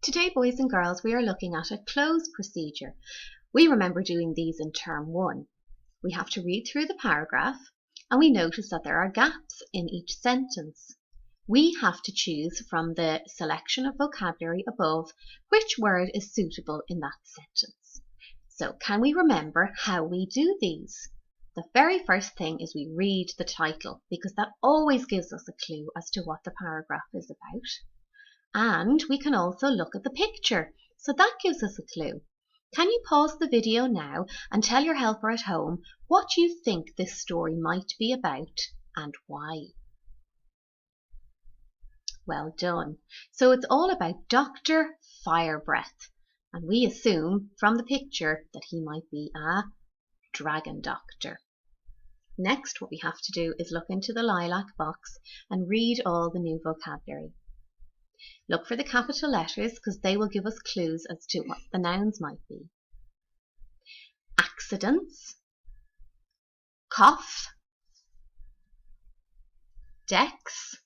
Today, boys and girls, we are looking at a cloze procedure. We remember doing these in term 1. We have to read through the paragraph and we notice that there are gaps in each sentence. We have to choose from the selection of vocabulary above which word is suitable in that sentence. So can we remember how we do these? The very first thing is we read the title because that always gives us a clue as to what the paragraph is about. And we can also look at the picture, so that gives us a clue. Can you pause the video now and tell your helper at home what you think this story might be about and why? Well done. So it's all about Dr. Firebreath, and we assume from the picture that he might be a dragon doctor. Next, what we have to do is look into the lilac box and read all the new vocabulary. Look for the capital letters because they will give us clues as to what the nouns might be. Accidents, cough, Dex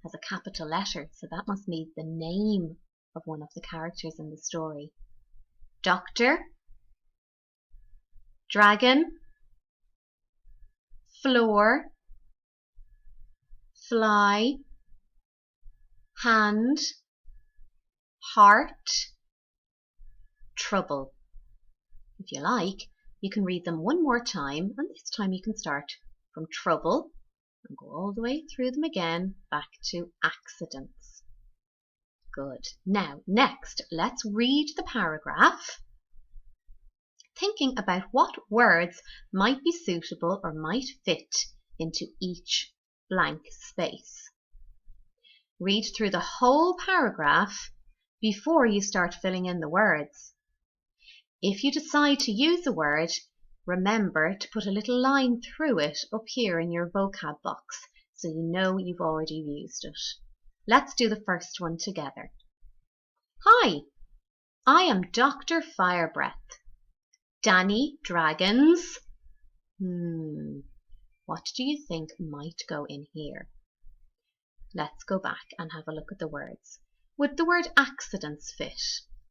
has a capital letter, so that must mean the name of one of the characters in the story. Doctor, dragon, floor, fly, hand, heart, trouble. If you like, you can read them one more time, and this time you can start from trouble and go all the way through them again back to accidents. Good. Now, next, let's read the paragraph, thinking about what words might be suitable or might fit into each blank space. Read through the whole paragraph before you start filling in the words. If you decide to use a word, remember to put a little line through it up here in your vocab box so you know you've already used it. Let's do the first one together. Hi, I am Dr. Firebreath. Danny Dragons. What do you think might go in here? Let's go back and have a look at the words. Would the word accidents fit?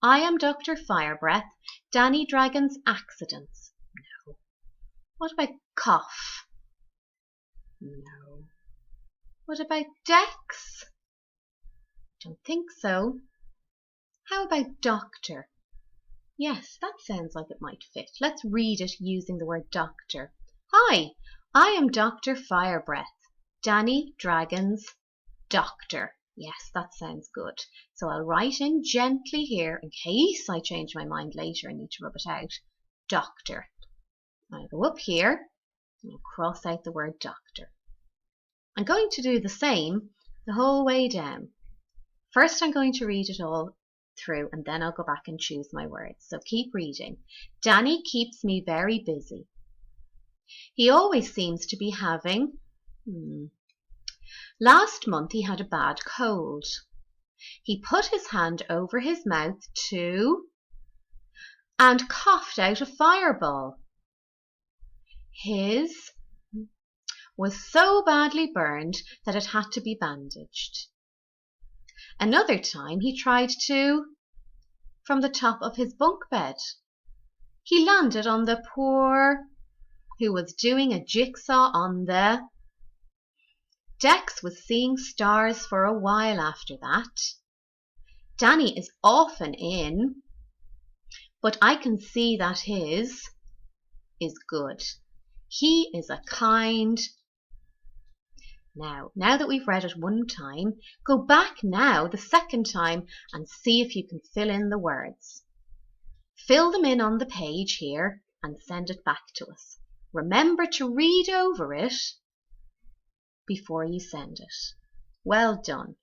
I am Dr. Firebreath. Danny Dragon's accidents. No. What about cough? No. What about Dex? Don't think so. How about doctor? Yes, that sounds like it might fit. Let's read it using the word doctor. Hi, I am Dr. Firebreath. Danny Dragon's doctor. Yes, that sounds good. So I'll write in gently here in case I change my mind later and need to rub it out. Doctor. I'll go up here and I'll cross out the word doctor. I'm going to do the same the whole way down. First I'm going to read it all through and then I'll go back and choose my words. So keep reading. Danny keeps me very busy. He always seems to be having Last month he had a bad cold. He put his hand over his mouth and coughed out a fireball. His was so badly burned that it had to be bandaged. Another time he tried to from the top of his bunk bed. He landed on the poor who was doing a jigsaw on the Dex was seeing stars for a while after that. Danny is often in, but I can see that his is good. He is a kind. Now that we've read it one time, go back now the second time and see if you can fill in the words. Fill them in on the page here and send it back to us. Remember to read over it before you send it. Well done.